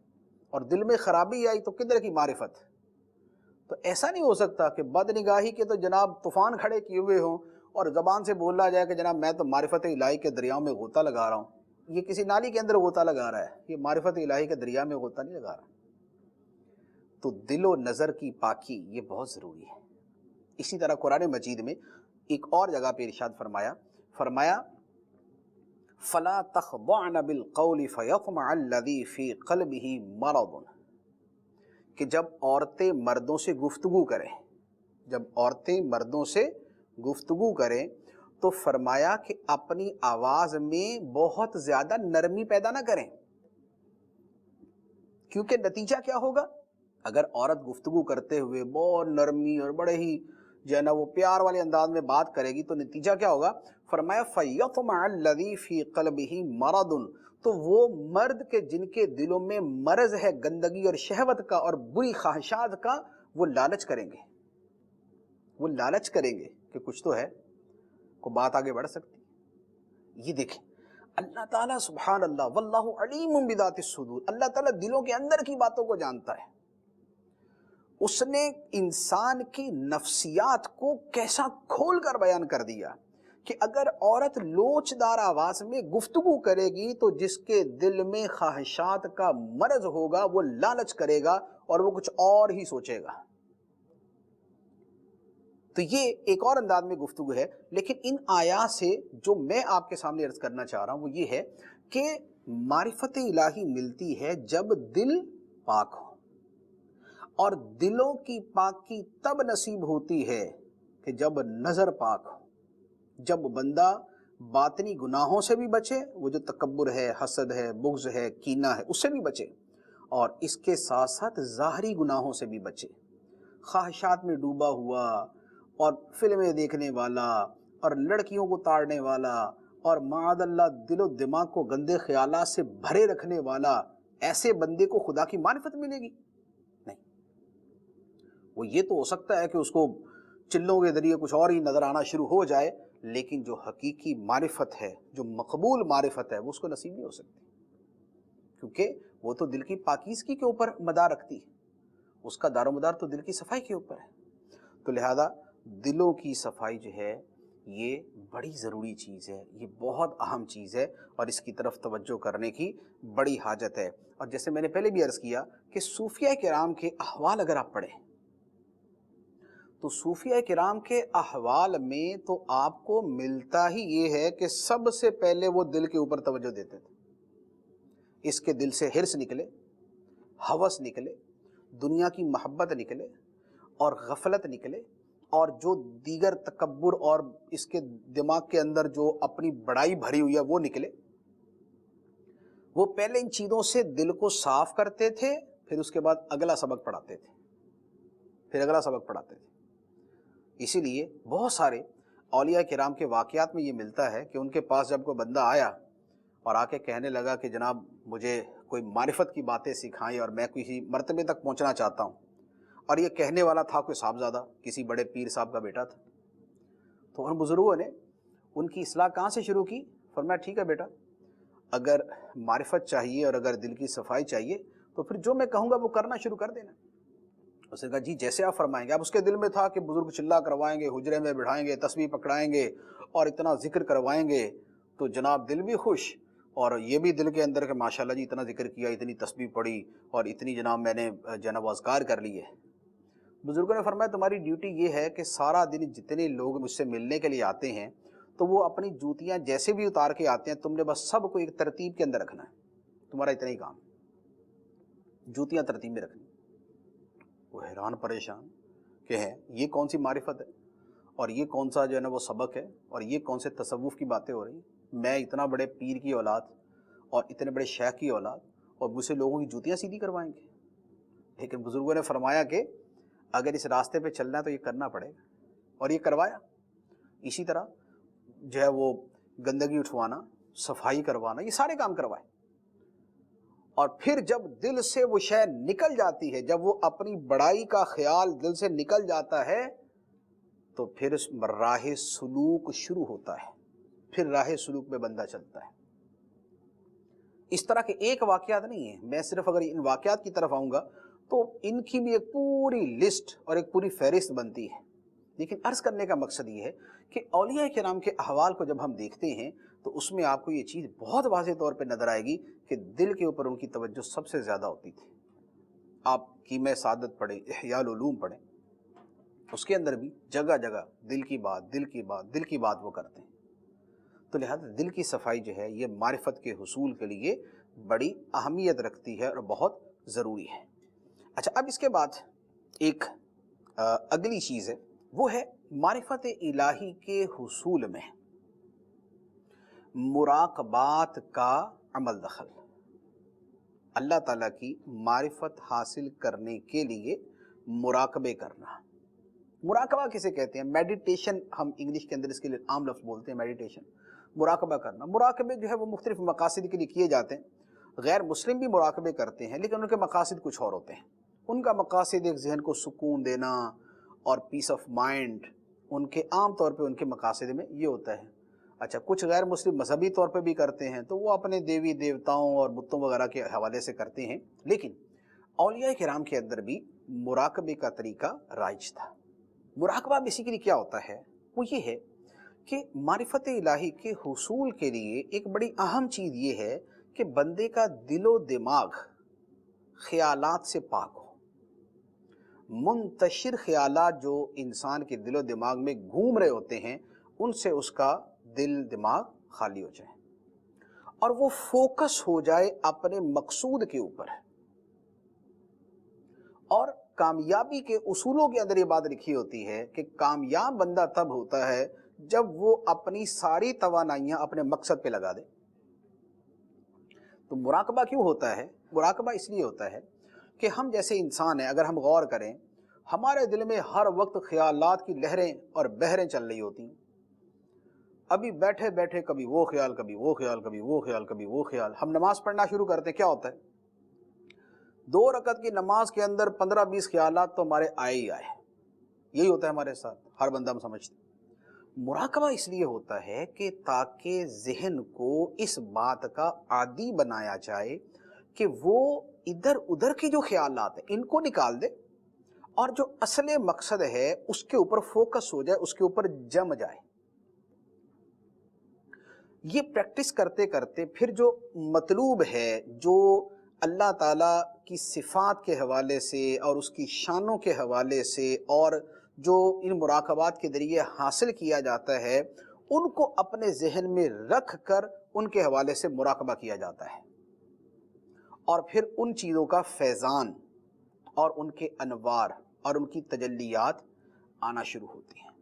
اور دل میں خرابی آئی تو کدھر کی معرفت۔ تو ایسا نہیں ہو سکتا کہ بد نگاہی کے تو جناب طوفان کھڑے کیے ہوئے ہوں اور زبان سے بولا جائے کہ جناب میں تو معرفت الہی کے دریاؤں میں غوطہ لگا رہا ہوں۔ یہ کسی نالی کے اندر غوطہ لگا رہا ہے، یہ معرفت الہی کے دریا میں غوطہ نہیں لگا رہا۔ تو دل و نظر کی پاکی یہ بہت ضروری ہے۔ اسی طرح قرآن مجید میں ایک اور جگہ پہ ارشاد فرمایا فَلَا تَخْضَعْنَ بِالْقَوْلِ فَيَطْمَعَ الَّذِي فِي قَلْبِهِ مَرَضٌ، کہ جب عورتیں مردوں سے گفتگو کریں، جب عورتیں مردوں سے گفتگو کریں تو فرمایا کہ اپنی آواز میں بہت زیادہ نرمی پیدا نہ کریں، کیونکہ نتیجہ کیا ہوگا؟ اگر عورت گفتگو کرتے ہوئے بہت نرمی اور بڑے ہی جو ہے نا وہ پیار والے انداز میں بات کرے گی تو نتیجہ کیا ہوگا؟ فرمایا فَيَطْمَعَ الَّذِي فِي قَلْبِهِ مَرَضٌ، تو وہ مرد کے جن کے دلوں میں مرض ہے گندگی اور شہوت کا اور بری خواہشات کا، وہ لالچ کریں گے، وہ لالچ کریں گے کہ کچھ تو ہے، کو بات آگے بڑھ سکتی۔ یہ دیکھیں اللہ تعالیٰ سبحان اللہ واللہ علیم بذات الصدور، اللہ تعالیٰ دلوں کے اندر کی باتوں کو جانتا ہے۔ اس نے انسان کی نفسیات کو کیسا کھول کر بیان کر دیا کہ اگر عورت لوچدار آواز میں گفتگو کرے گی تو جس کے دل میں خواہشات کا مرض ہوگا وہ لالچ کرے گا اور وہ کچھ اور ہی سوچے گا۔ تو یہ ایک اور انداز میں گفتگو ہے، لیکن ان آیات سے جو میں آپ کے سامنے عرض کرنا چاہ رہا ہوں وہ یہ ہے کہ معرفت الہی ملتی ہے جب دل پاک ہو، اور دلوں کی پاکی تب نصیب ہوتی ہے کہ جب نظر پاک ہو، جب بندہ باطنی گناہوں سے بھی بچے، وہ جو تکبر ہے، حسد ہے، بغض ہے، کینہ ہے، اس سے بھی بچے، اور اس کے ساتھ ساتھ ظاہری گناہوں سے بھی بچے، خواہشات میں ڈوبا ہوا اور فلمیں دیکھنے والا اور لڑکیوں کو تاڑنے والا اور معاذ اللہ دل و دماغ کو گندے خیالات سے بھرے رکھنے والا، ایسے بندے کو خدا کی معرفت ملے گی؟ نہیں۔ وہ یہ تو ہو سکتا ہے کہ اس کو چلوں کے ذریعے کچھ اور ہی نظر آنا شروع ہو جائے، لیکن جو حقیقی معرفت ہے، جو مقبول معرفت ہے، وہ اس کو نصیب نہیں ہو سکتی، کیونکہ وہ تو دل کی پاکیزگی کے اوپر مدار رکھتی ہے، اس کا دار و مدار تو دل کی صفائی کے اوپر ہے۔ تو لہذا دلوں کی صفائی جو ہے یہ بڑی ضروری چیز ہے، یہ بہت اہم چیز ہے، اور اس کی طرف توجہ کرنے کی بڑی حاجت ہے۔ اور جیسے میں نے پہلے بھی عرض کیا کہ صوفیہ کرام کے احوال اگر آپ پڑھیں تو صوفیہ کرام کے احوال میں تو آپ کو ملتا ہی یہ ہے کہ سب سے پہلے وہ دل کے اوپر توجہ دیتے تھے۔ اس کے دل سے حرص نکلے، ہوس نکلے، دنیا کی محبت نکلے، اور غفلت نکلے، اور جو دیگر تکبر اور اس کے دماغ کے اندر جو اپنی بڑائی بھری ہوئی ہے وہ نکلے۔ وہ پہلے ان چیزوں سے دل کو صاف کرتے تھے، پھر اس کے بعد اگلا سبق پڑھاتے تھے، پھر اگلا سبق پڑھاتے تھے۔ اسی لیے بہت سارے اولیاء کرام کے واقعات میں یہ ملتا ہے کہ ان کے پاس جب کوئی بندہ آیا اور آ کے کہنے لگا کہ جناب مجھے کوئی معرفت کی باتیں سکھائیں اور میں کسی مرتبے تک پہنچنا چاہتا ہوں، اور یہ کہنے والا تھا کوئی صاحبزادہ، کسی بڑے پیر صاحب کا بیٹا تھا، تو ان بزرگوں نے ان کی اصلاح کہاں سے شروع کی؟ فرمایا ٹھیک ہے بیٹا، اگر معرفت چاہیے اور اگر دل کی صفائی چاہیے تو پھر جو میں کہوں گا وہ کرنا شروع کر دینا۔ اس نے کہا جی جیسے آپ فرمائیں گے۔ اب اس کے دل میں تھا کہ بزرگ چلا کروائیں گے، حجرے میں بٹھائیں گے، تسبیح پکڑائیں گے اور اتنا ذکر کروائیں گے، تو جناب دل بھی خوش اور یہ بھی دل کے اندر کہ ماشاءاللہ جی اتنا ذکر کیا، اتنی تسبیح پڑھی اور اتنی جناب میں نے جناب اذکار کر لی ہے۔ بزرگوں نے فرمایا تمہاری ڈیوٹی یہ ہے کہ سارا دن جتنے لوگ مجھ سے ملنے کے لیے آتے ہیں تو وہ اپنی جوتیاں جیسے بھی اتار کے آتے ہیں، تم نے بس سب کو ایک ترتیب کے اندر رکھنا ہے، تمہارا اتنا ہی کام، جوتیاں ترتیب میں رکھنی۔ وہ حیران پریشان کہ ہے یہ کون سی معرفت ہے اور یہ کون سا جو ہے نا وہ سبق ہے اور یہ کون سے تصوف کی باتیں ہو رہی ہیں؟ میں اتنا بڑے پیر کی اولاد اور اتنے بڑے شیخ کی اولاد اور مجھ سے لوگوں کی جوتیاں سیدھی کروائیں گے؟ لیکن بزرگوں نے فرمایا کہ اگر اس راستے پہ چلنا ہے تو یہ کرنا پڑے گا، اور یہ کروایا۔ اسی طرح جو ہے وہ گندگی اٹھوانا، صفائی کروانا، یہ سارے کام کروائے۔ اور پھر جب دل سے وہ شے نکل جاتی ہے، جب وہ اپنی بڑائی کا خیال دل سے نکل جاتا ہے تو پھر اس راہ سلوک شروع ہوتا ہے، پھر راہ سلوک میں بندہ چلتا ہے۔ اس طرح کے ایک واقعات نہیں ہیں، میں صرف اگر ان واقعات کی طرف آؤں گا تو ان کی بھی ایک پوری لسٹ اور ایک پوری فہرست بنتی ہے۔ لیکن عرض کرنے کا مقصد یہ ہے کہ اولیاء کرام کے احوال کو جب ہم دیکھتے ہیں تو اس میں آپ کو یہ چیز بہت واضح طور پہ نظر آئے گی کہ دل کے اوپر ان کی توجہ سب سے زیادہ ہوتی تھی۔ آپ کیمیا سعادت پڑھیں، احیاء العلوم پڑھیں، اس کے اندر بھی جگہ جگہ دل کی بات، دل کی بات، دل کی بات وہ کرتے ہیں۔ تو لہذا دل کی صفائی جو ہے یہ معرفت کے حصول کے لیے بڑی اہمیت رکھتی ہے اور بہت ضروری ہے۔ اچھا، اب اس کے بعد ایک اگلی چیز ہے، وہ ہے معرفت الہی کے حصول میں مراقبات کا عمل دخل۔ اللہ تعالیٰ کی معرفت حاصل کرنے کے لیے مراقبے کرنا۔ مراقبہ کسے کہتے ہیں؟ میڈیٹیشن ہم انگلش کے اندر اس کے لیے عام لفظ بولتے ہیں، میڈیٹیشن، مراقبہ کرنا۔ مراقبے جو ہے وہ مختلف مقاصد کے لیے کیے جاتے ہیں۔ غیر مسلم بھی مراقبے کرتے ہیں لیکن ان کے مقاصد کچھ اور ہوتے ہیں۔ ان کا مقاصد ایک ذہن کو سکون دینا اور پیس آف مائنڈ، ان کے عام طور پہ ان کے مقاصد میں یہ ہوتا ہے۔ اچھا، کچھ غیر مسلم مذہبی طور پہ بھی کرتے ہیں تو وہ اپنے دیوی دیوتاؤں اور بتوں وغیرہ کے حوالے سے کرتے ہیں، لیکن اولیاء کرام کے اندر بھی مراقبے کا طریقہ رائج تھا۔ مراقبہ بیسیکلی کیا ہوتا ہے؟ وہ یہ ہے کہ معرفت الہی کے حصول کے لیے ایک بڑی اہم چیز یہ ہے کہ بندے کا دل و دماغ خیالات سے پاک ہو۔ منتشر خیالات جو انسان کے دل و دماغ میں گھوم رہے ہوتے ہیں ان سے اس کا دل دماغ خالی ہو جائے اور وہ فوکس ہو جائے اپنے مقصود کے اوپر۔ اور کامیابی کے اصولوں کے اندر یہ بات لکھی ہوتی ہے کہ کامیاب بندہ تب ہوتا ہے جب وہ اپنی ساری توانائیاں اپنے مقصد پہ لگا دے۔ تو مراقبہ کیوں ہوتا ہے؟ مراقبہ اس لیے ہوتا ہے کہ ہم جیسے انسان ہیں، اگر ہم غور کریں ہمارے دل میں ہر وقت خیالات کی لہریں اور بحریں چل رہی ہوتی ہیں۔ ابھی بیٹھے بیٹھے کبھی وہ خیال، کبھی وہ خیال، کبھی وہ خیال، کبھی وہ خیال۔ ہم نماز پڑھنا شروع کرتے ہیں، کیا ہوتا ہے؟ 2 رکعت کی نماز کے اندر 15-20 خیالات تو ہمارے آئے ہی آئے۔ یہی ہوتا ہے ہمارے ساتھ، ہر بندہ ہم سمجھتے ہیں۔ مراقبہ اس لیے ہوتا ہے کہ تاکہ ذہن کو اس بات کا عادی بنایا جائے کہ وہ ادھر ادھر کے جو خیالات ہیں ان کو نکال دے اور جو اصل مقصد ہے اس کے اوپر فوکس ہو جائے، اس کے اوپر جم جائے۔ یہ پریکٹس کرتے کرتے پھر جو مطلوب ہے، جو اللہ تعالیٰ کی صفات کے حوالے سے اور اس کی شانوں کے حوالے سے اور جو ان مراقبات کے ذریعے حاصل کیا جاتا ہے، ان کو اپنے ذہن میں رکھ کر ان کے حوالے سے مراقبہ کیا جاتا ہے، اور پھر ان چیزوں کا فیضان اور ان کے انوار اور ان کی تجلیات آنا شروع ہوتی ہیں۔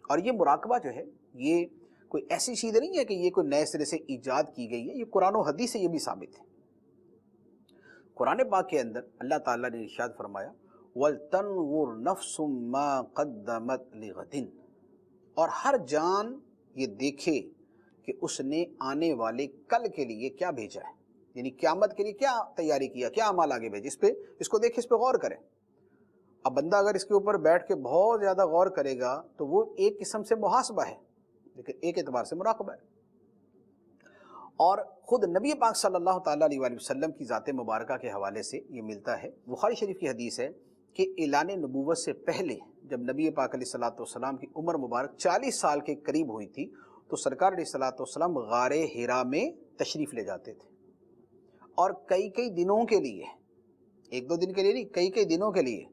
اور یہ مراقبہ جو ہے یہ کوئی ایسی چیز نہیں ہے کہ یہ کوئی نئے سرے سے ایجاد کی گئی ہے، یہ قرآن و حدیث سے یہ بھی ثابت ہے۔ قرآن پاک کے اندر اللہ تعالیٰ نے ارشاد فرمایا وَلْتَنْظُرْ نَفْسٌ مَّا قَدَّمَتْ لِغَدٍ، اور ہر جان یہ دیکھے کہ اس نے آنے والے کل کے لیے کیا بھیجا ہے، یعنی قیامت کے لیے کیا تیاری کیا، کیا اعمال آگے بھیجے۔ اس کو دیکھے، اس پہ غور کرے۔ اب بندہ اگر اس کے اوپر بیٹھ کے بہت زیادہ غور کرے گا تو وہ ایک قسم سے محاسبہ ہے، لیکن ایک اعتبار سے مراقبہ ہے۔ اور خود نبی پاک صلی اللہ تعالیٰ علیہ وآلہ وسلم کی ذات مبارکہ کے حوالے سے یہ ملتا ہے، بخاری شریف کی حدیث ہے کہ اعلان نبوت سے پہلے جب نبی پاک علیہ الصلوۃ والسلام کی عمر مبارک 40 سال کے قریب ہوئی تھی تو سرکار علیہ الصلوۃ والسلام غار حرا میں تشریف لے جاتے تھے، اور کئی دنوں کے لیے، ایک دو دن کے لیے نہیں، کئی دنوں کے لیے،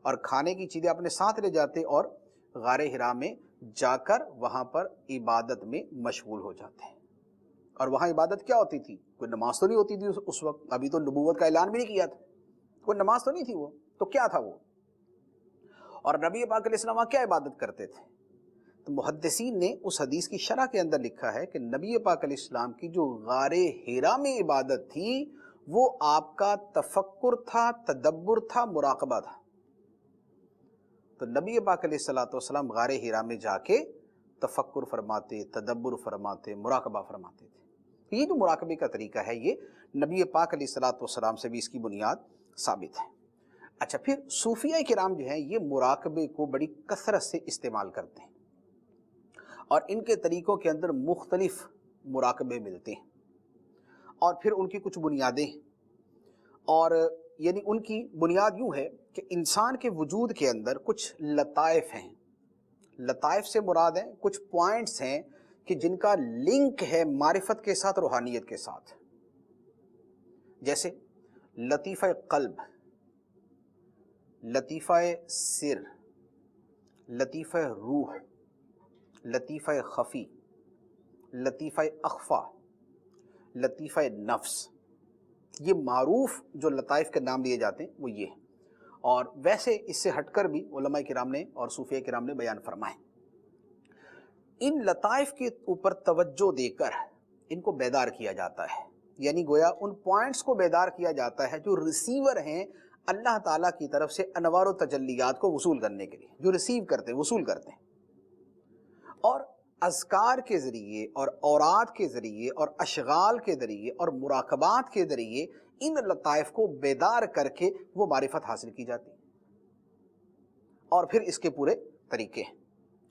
اور کھانے کی چیزیں اپنے ساتھ لے جاتے اور غار حرا میں جا کر وہاں پر عبادت میں مشغول ہو جاتے ہیں۔ اور وہاں عبادت کیا ہوتی تھی؟ کوئی نماز تو نہیں ہوتی تھی اس وقت، ابھی تو نبوت کا اعلان بھی نہیں کیا تھا، کوئی نماز تو نہیں تھی، وہ تو کیا تھا وہ؟ اور نبی پاک علیہ السلام کیا عبادت کرتے تھے؟ تو محدثین نے اس حدیث کی شرح کے اندر لکھا ہے کہ نبی پاک علیہ السلام کی جو غار حرا میں عبادت تھی وہ آپ کا تفکر تھا، تدبر تھا، مراقبہ تھا۔ تو نبی پاک علیہ الصلوۃ والسلام غار حرا میں جا کے تفکر فرماتے، تدبر فرماتے، مراقبہ فرماتے تھے۔ یہ جو مراقبے کا طریقہ ہے یہ نبی پاک علیہ الصلوۃ والسلام سے بھی اس کی بنیاد ثابت ہے۔ اچھا، پھر صوفیہ کرام جو ہیں یہ مراقبے کو بڑی کثرت سے استعمال کرتے ہیں، اور ان کے طریقوں کے اندر مختلف مراقبے ملتے ہیں، اور پھر ان کی کچھ بنیادیں ہیں، اور یعنی ان کی بنیاد یوں ہے کہ انسان کے وجود کے اندر کچھ لطائف ہیں، لطائف سے مراد ہیں کچھ پوائنٹس ہیں کہ جن کا لنک ہے معرفت کے ساتھ، روحانیت کے ساتھ، جیسے لطیفہ قلب، لطیفہ سر، لطیفہ روح، لطیفہ خفی، لطیفہ اخفا، لطیفہ نفس۔ یہ معروف جو لطائف کے نام لیے جاتے ہیں وہ یہ ہیں، اور ویسے اس سے ہٹ کر بھی علماء کرام نے اور صوفیہ کرام نے بیان فرمائے۔ ان لطائف کے اوپر توجہ دے کر ان کو بیدار کیا جاتا ہے، یعنی گویا ان پوائنٹس کو بیدار کیا جاتا ہے جو ریسیور ہیں اللہ تعالیٰ کی طرف سے انوار و تجلیات کو وصول کرنے کے لیے، جو ریسیو کرتے ہیں، وصول کرتے ہیں، اور اذکار کے ذریعے اور اوراد کے ذریعے اور اشغال کے ذریعے اور مراقبات کے ذریعے ان لطائف کو بیدار کر کے وہ معرفت حاصل کی جاتی ہے۔ اور پھر اس کے پورے طریقے ہیں،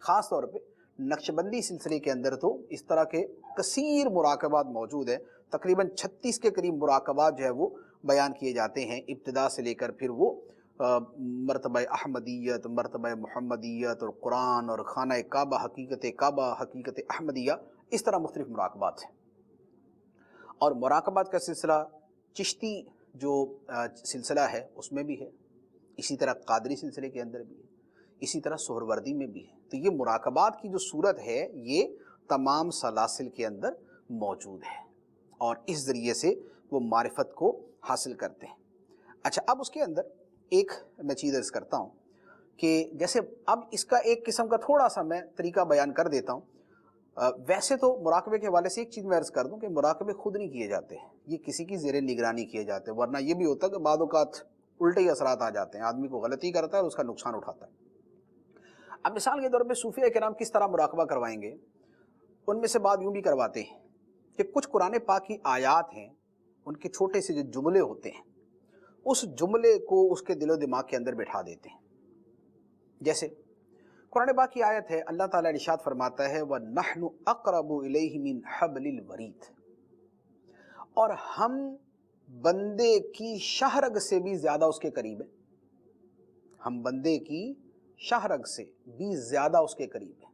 خاص طور پہ نقشبندی سلسلے کے اندر تو اس طرح کے کثیر مراقبات موجود ہیں، تقریباً 36 کے قریب مراقبات جو ہے وہ بیان کیے جاتے ہیں، ابتدا سے لے کر پھر وہ مرتبہ احمدیت، مرتبہ محمدیت اور قرآن اور خانہ کعبہ، حقیقت احمدیہ، اس طرح مختلف مراقبات ہیں۔ اور مراقبات کا سلسلہ چشتی جو سلسلہ ہے اس میں بھی ہے، اسی طرح قادری سلسلے کے اندر بھی ہے، اسی طرح سہروردی میں بھی ہے۔ تو یہ مراقبات کی جو صورت ہے یہ تمام سلاسل کے اندر موجود ہے، اور اس ذریعے سے وہ معرفت کو حاصل کرتے ہیں۔ اچھا، اب اس کے اندر ایک میں چیز عرض کرتا ہوں کہ جیسے اب اس کا ایک قسم کا تھوڑا سا میں طریقہ بیان کر دیتا ہوں۔ ویسے تو مراقبے کے حوالے سے ایک چیز میں عرض کر دوں کہ مراقبے خود نہیں کیے جاتے، یہ کسی کی زیر نگرانی کیے جاتے ہیں، ورنہ یہ بھی ہوتا ہے کہ بعض اوقات الٹے ہی اثرات آ جاتے ہیں، آدمی کو غلطی کرتا ہے اور اس کا نقصان اٹھاتا ہے۔ اب مثال کے طور پہ صوفیہ کرام کس طرح مراقبہ کروائیں گے؟ ان میں سے بعض یوں بھی کرواتے ہیں کہ کچھ قرآن پاک کی آیات ہیں، ان کے چھوٹے سے جو جملے ہوتے ہیں اس جملے کو اس کے دل و دماغ کے اندر بٹھا دیتے ہیں۔ جیسے قرآن پاک کی آیت ہے، اللہ تعالیٰ ارشاد فرماتا ہے وَنَحْنُ أَقْرَبُ إِلَيْهِ مِنْ حَبْلِ الْوَرِيدِ، اور ہم بندے کی شاہ رگ سے بھی زیادہ اس کے قریب ہیں، ہم بندے کی شاہ رگ سے بھی زیادہ اس کے قریب ہیں۔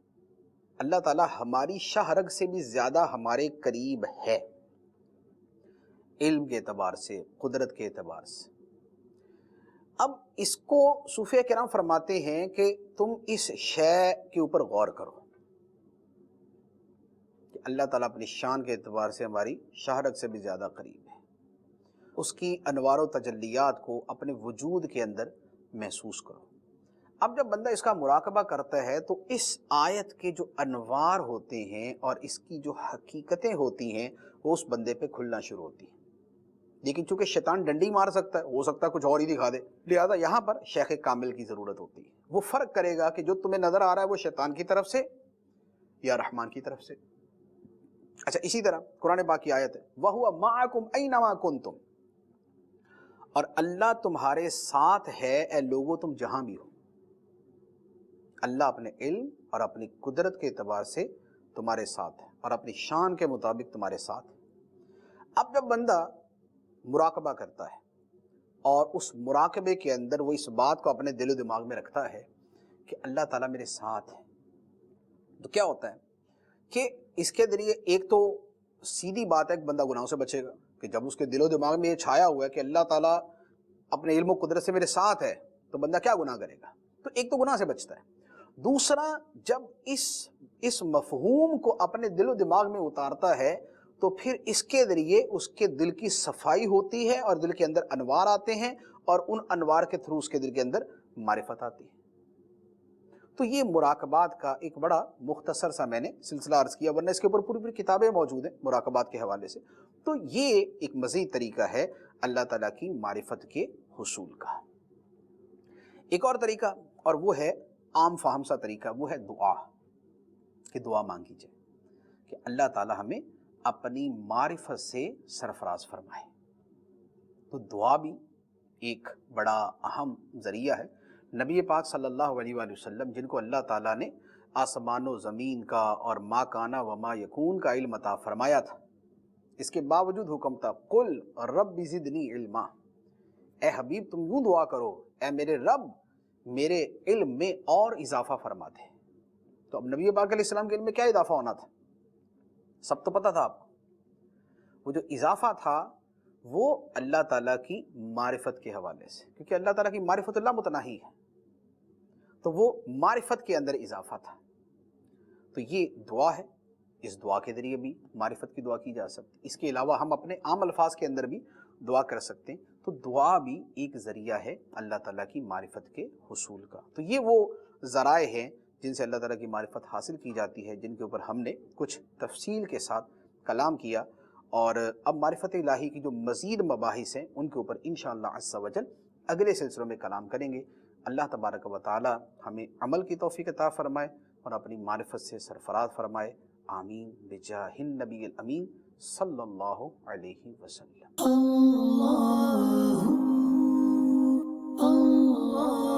اللہ تعالیٰ ہماری شاہ رگ سے بھی زیادہ ہمارے قریب ہے، علم کے اعتبار سے، قدرت کے اعتبار سے۔ اب اس کو صوفیہ کرام فرماتے ہیں کہ تم اس شے کے اوپر غور کرو کہ اللہ تعالیٰ اپنی شان کے اعتبار سے ہماری شاہ رگ سے بھی زیادہ قریب ہے، اس کی انوار و تجلیات کو اپنے وجود کے اندر محسوس کرو۔ اب جب بندہ اس کا مراقبہ کرتا ہے تو اس آیت کے جو انوار ہوتے ہیں اور اس کی جو حقیقتیں ہوتی ہیں وہ اس بندے پہ کھلنا شروع ہوتی ہیں، لیکن چونکہ شیطان ڈنڈی مار سکتا ہے، ہو سکتا ہے کچھ اور ہی دکھا دے، لہذا یہاں پر شیخ کامل کی ضرورت ہوتی ہے، وہ فرق کرے گا کہ جو تمہیں نظر آ رہا ہے وہ شیطان کی طرف سے یا رحمان کی طرف سے۔ اچھا، اسی طرح قرآن پاک کی آیت ہے وَهُوَ مَعَكُمْ أَيْنَمَا كُنْتُمْ، اور اللہ تمہارے ساتھ ہے اے لوگو تم جہاں بھی ہو۔ اللہ اپنے علم اور اپنی قدرت کے اعتبار سے تمہارے ساتھ ہے اور اپنی شان کے مطابق تمہارے ساتھ ہے۔ اب جب بندہ مراقبہ کرتا ہے اور اس مراقبے کے اندر وہ اس بات کو اپنے دل و دماغ میں رکھتا ہے کہ اللہ تعالیٰ میرے ساتھ ہے، تو کیا ہوتا ہے کہ اس کے ذریعے ایک تو سیدھی بات ہے کہ بندہ گناہوں سے بچے گا، کہ جب اس کے دل و دماغ میں یہ چھایا ہوا ہے کہ اللہ تعالیٰ اپنے علم و قدرت سے میرے ساتھ ہے، تو بندہ کیا گناہ کرے گا، تو ایک تو گناہ سے بچتا ہے۔ دوسرا، جب اس مفہوم کو اپنے دل و دماغ میں اتارتا ہے تو پھر اس کے ذریعے اس کے دل کی صفائی ہوتی ہے اور دل کے اندر انوار آتے ہیں، اور ان انوار کے تھرو اس کے دل کے اندر معرفت آتی ہے۔ تو یہ مراقبات کا ایک بڑا مختصر سا میں نے سلسلہ عرض کیا، ورنہ اس کے اوپر پوری کتابیں موجود ہیں مراقبات کے حوالے سے۔ تو یہ ایک مزید طریقہ ہے اللہ تعالیٰ کی معرفت کے حصول کا۔ ایک اور طریقہ، اور وہ ہے عام فہم سا طریقہ، وہ ہے دعا، کہ دعا مانگی جائے کہ اللہ تعالیٰ ہمیں اپنی معرفت سے سرفراز فرمائے۔ تو دعا بھی ایک بڑا اہم ذریعہ ہے۔ نبی پاک صلی اللہ علیہ وآلہ وسلم، جن کو اللہ تعالیٰ نے آسمان و زمین کا اور ما کانا و ما یکون کا علم عطا فرمایا تھا، اس کے باوجود حکم تھا قل رب زدنی علما، اے حبیب تم یوں دعا کرو، اے میرے رب میرے علم میں اور اضافہ فرما دے۔ تو اب نبی پاک علیہ السلام کے علم میں کیا اضافہ ہونا تھا؟ سب تو پتہ تھا آپ کو۔ وہ جو اضافہ تھا وہ اللہ تعالیٰ کی معرفت کے حوالے سے، کیونکہ اللہ تعالیٰ کی معرفت اللہ متناہی ہے، تو وہ معرفت کے اندر اضافہ تھا۔ تو یہ دعا ہے، اس دعا کے ذریعے بھی معرفت کی دعا کی جا سکتی۔ اس کے علاوہ ہم اپنے عام الفاظ کے اندر بھی دعا کر سکتے ہیں۔ تو دعا بھی ایک ذریعہ ہے اللہ تعالیٰ کی معرفت کے حصول کا۔ تو یہ وہ ذرائع ہیں جن سے اللہ تعالیٰ کی معرفت حاصل کی جاتی ہے، جن کے اوپر ہم نے کچھ تفصیل کے ساتھ کلام کیا، اور اب معرفت الہی کی جو مزید مباحث ہیں ان کے اوپر انشاءاللہ عز و جل اگلے سلسلوں میں کلام کریں گے۔ اللہ تبارک و تعالی ہمیں عمل کی توفیق عطا فرمائے اور اپنی معرفت سے سرفراز فرمائے، آمین بجاہ النبی الامین صلی اللہ علیہ وسلم۔ اللہ